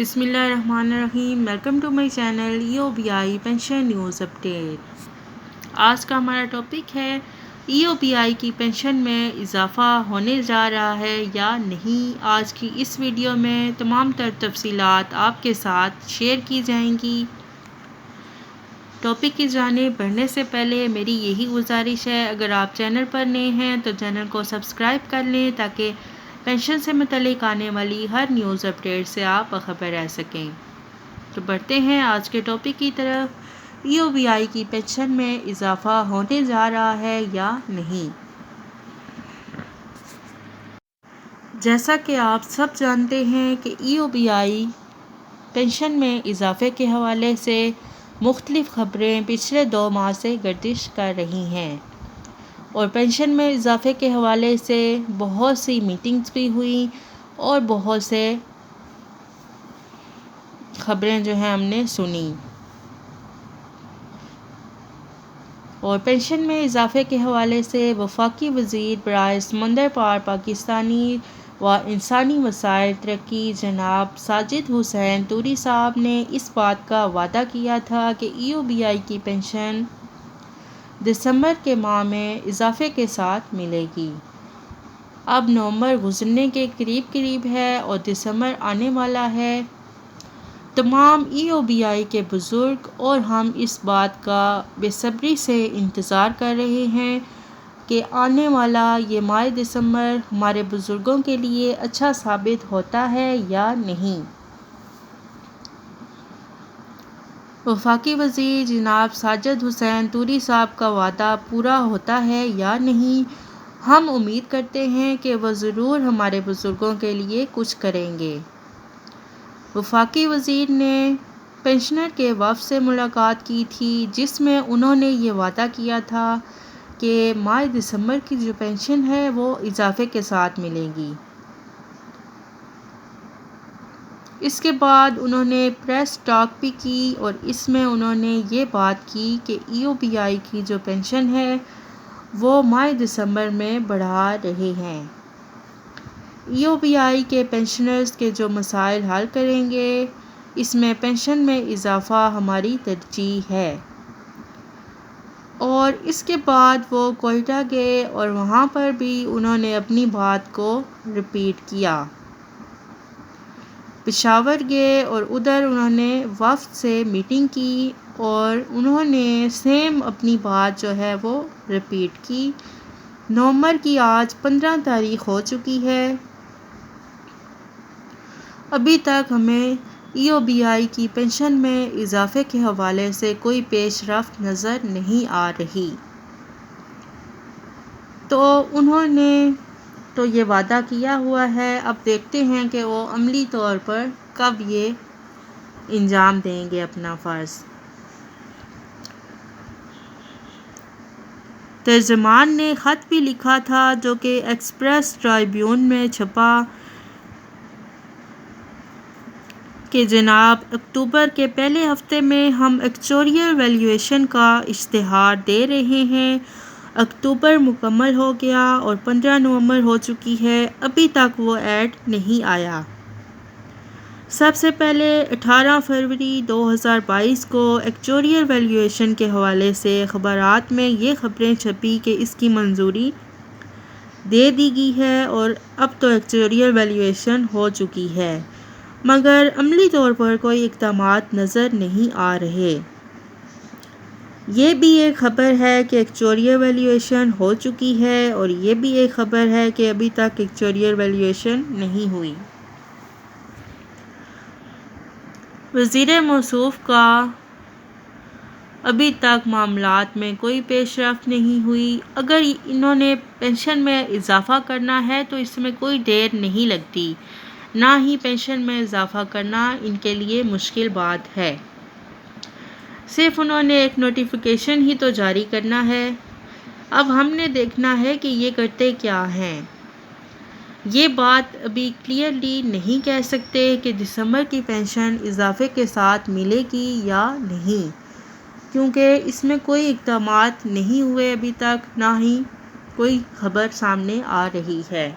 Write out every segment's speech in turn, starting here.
بسم اللہ الرحمن الرحیم۔ Welcome to my channel EOBI pension news update. آج کا ہمارا ٹاپک ہے EOBI کی پینشن میں اضافہ ہونے جا رہا ہے یا نہیں۔ آج کی اس ویڈیو میں تمام تر تفصیلات آپ کے ساتھ شیئر کی جائیں گی۔ ٹاپک کی جانب بڑھنے سے پہلے میری یہی گزارش ہے، اگر آپ چینل پر نئے ہیں تو چینل کو سبسکرائب کر لیں تاکہ پینشن سے متعلق آنے والی ہر نیوز اپڈیٹ سے آپ باخبر رہ سکیں۔ تو بڑھتے ہیں آج کے ٹاپک کی طرف۔ EOBI کی پینشن میں اضافہ ہونے جا رہا ہے یا نہیں۔ جیسا کہ آپ سب جانتے ہیں کہ EOBI پینشن میں اضافے کے حوالے سے مختلف خبریں پچھلے 2 ماہ سے گردش کر رہی ہیں، اور پینشن میں اضافے کے حوالے سے بہت سی میٹنگز بھی ہوئیں اور بہت سے خبریں ہم نے سنی۔ اور پینشن میں اضافے کے حوالے سے وفاقی وزیر برائے سمندر پار پاکستانی و انسانی وسائل ترقی جناب ساجد حسین طوری صاحب نے اس بات کا وعدہ کیا تھا کہ EOBI کی پینشن دسمبر کے ماہ میں اضافے کے ساتھ ملے گی۔ اب نومبر گزرنے کے قریب ہے اور دسمبر آنے والا ہے۔ تمام EOBI کے بزرگ اور ہم اس بات کا بے صبری سے انتظار کر رہے ہیں کہ آنے والا یہ ماہ دسمبر ہمارے بزرگوں کے لیے اچھا ثابت ہوتا ہے یا نہیں۔ وفاقی وزیر جناب ساجد حسین طوری صاحب کا وعدہ پورا ہوتا ہے یا نہیں۔ ہم امید کرتے ہیں کہ وہ ضرور ہمارے بزرگوں کے لیے کچھ کریں گے۔ وفاقی وزیر نے پینشنر کے وفد سے ملاقات کی تھی، جس میں انہوں نے یہ وعدہ کیا تھا کہ ماہ دسمبر کی جو پینشن ہے وہ اضافے کے ساتھ ملے گی۔ اس کے بعد انہوں نے پریس ٹاک بھی کی اور اس میں انہوں نے یہ بات کی کہ EOBI کی جو پینشن ہے وہ ماہ دسمبر میں بڑھا رہے ہیں۔ EOBI کے پینشنرز کے جو مسائل حل کریں گے، اس میں پینشن میں اضافہ ہماری ترجیح ہے۔ اور اس کے بعد وہ کوئٹہ گئے اور وہاں پر بھی انہوں نے اپنی بات کو ریپیٹ کیا۔ پشاور گئے اور ادھر انہوں نے وفد سے میٹنگ کی اور انہوں نے سیم اپنی بات وہ ریپیٹ کی۔ نومبر کی آج 15 تاریخ ہو چکی ہے، ابھی تک ہمیں EOBI کی پینشن میں اضافے کے حوالے سے کوئی پیش رفت نظر نہیں آ رہی۔ تو انہوں نے تو یہ وعدہ کیا ہوا ہے، اب دیکھتے ہیں کہ وہ عملی طور پر کب یہ انجام دیں گے اپنا فرض۔ ترجمان نے خط بھی لکھا تھا جو کہ ایکسپریس ٹرائبیون میں چھپا کہ جناب اکتوبر کے پہلے ہفتے میں ہم ایکچوریل ویلیویشن کا اشتہار دے رہے ہیں۔ اکتوبر مکمل ہو گیا اور 15 نومبر ہو چکی ہے، ابھی تک وہ ایڈ نہیں آیا۔ سب سے پہلے 18 فروری 2022 کو ایکچوریل ویلیویشن کے حوالے سے اخبارات میں یہ خبریں چھپی کہ اس کی منظوری دے دی گئی ہے اور اب تو ایکچوریل ویلیویشن ہو چکی ہے، مگر عملی طور پر کوئی اقدامات نظر نہیں آ رہے۔ یہ بھی ایک خبر ہے کہ ایکچوریل ویلیویشن ہو چکی ہے اور یہ بھی ایک خبر ہے کہ ابھی تک ایکچوریل ویلیویشن نہیں ہوئی۔ وزیر موصوف کا ابھی تک معاملات میں کوئی پیش رفت نہیں ہوئی۔ اگر انہوں نے پینشن میں اضافہ کرنا ہے تو اس میں کوئی دیر نہیں لگتی، نہ ہی پینشن میں اضافہ کرنا ان کے لیے مشکل بات ہے۔ صرف انہوں نے ایک نوٹیفیکیشن ہی تو جاری کرنا ہے۔ اب ہم نے دیکھنا ہے کہ یہ کرتے کیا ہیں۔ یہ بات ابھی کلیئرلی نہیں کہہ سکتے کہ دسمبر کی پینشن اضافے کے ساتھ ملے گی یا نہیں، کیونکہ اس میں کوئی اقدامات نہیں ہوئے ابھی تک، نہ ہی کوئی خبر سامنے آ رہی ہے۔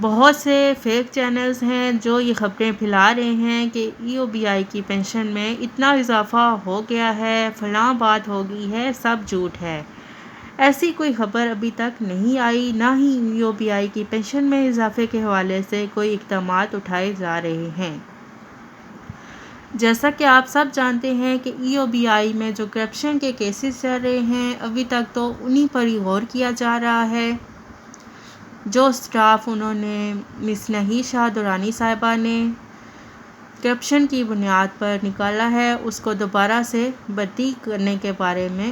بہت سے فیک چینلز ہیں جو یہ خبریں پھیلا رہے ہیں کہ ای او بی آئی کی پینشن میں اتنا اضافہ ہو گیا ہے، فلاں بات ہو گئی ہے، سب جھوٹ ہے۔ ایسی کوئی خبر ابھی تک نہیں آئی، نہ ہی ای او بی آئی کی پینشن میں اضافے کے حوالے سے کوئی اقدامات اٹھائے جا رہے ہیں۔ جیسا کہ آپ سب جانتے ہیں کہ ای او بی آئی میں جو کرپشن کے کیسز چل رہے ہیں، ابھی تک تو انہی پر ہی غور کیا جا رہا ہے۔ جو سٹاف انہوں نے مس نہی شاہ درانی صاحبہ نے کرپشن کی بنیاد پر نکالا ہے، اس کو دوبارہ سے بھرتی کرنے کے بارے میں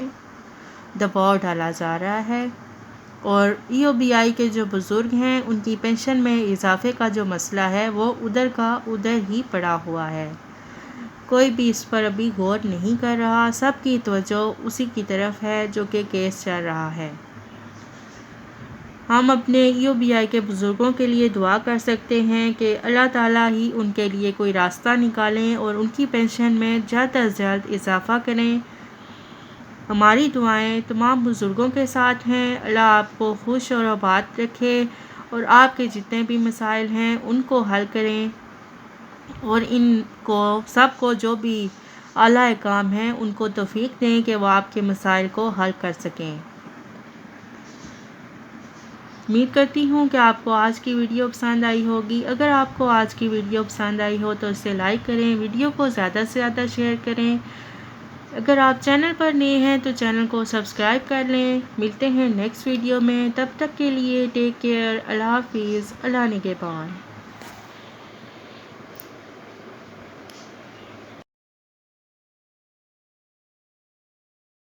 دباؤ ڈالا جا رہا ہے، اور ای او بی آئی کے جو بزرگ ہیں ان کی پینشن میں اضافے کا جو مسئلہ ہے وہ ادھر کا ادھر ہی پڑا ہوا ہے۔ کوئی بھی اس پر ابھی غور نہیں کر رہا، سب کی توجہ اسی کی طرف ہے جو کہ کیس چل رہا ہے۔ ہم اپنے ای او بی آئی کے بزرگوں کے لیے دعا کر سکتے ہیں کہ اللہ تعالیٰ ہی ان کے لیے کوئی راستہ نکالیں اور ان کی پینشن میں جلد از جلد اضافہ کریں۔ ہماری دعائیں تمام بزرگوں کے ساتھ ہیں۔ اللہ آپ کو خوش اور آباد رکھے اور آپ کے جتنے بھی مسائل ہیں ان کو حل کریں، اور ان کو سب کو جو بھی اعلیٰ کام ہیں ان کو توفیق دیں کہ وہ آپ کے مسائل کو حل کر سکیں۔ امید کرتی ہوں کہ آپ کو آج کی ویڈیو پسند آئی ہوگی۔ اگر آپ کو آج کی ویڈیو پسند آئی ہو تو اسے لائک کریں، ویڈیو کو زیادہ سے زیادہ شیئر کریں۔ اگر آپ چینل پر نئے ہیں تو چینل کو سبسکرائب کر لیں۔ ملتے ہیں نیکسٹ ویڈیو میں، تب تک کے لیے ٹیک کیئر، اللہ حافظ، اللہ نگہبان۔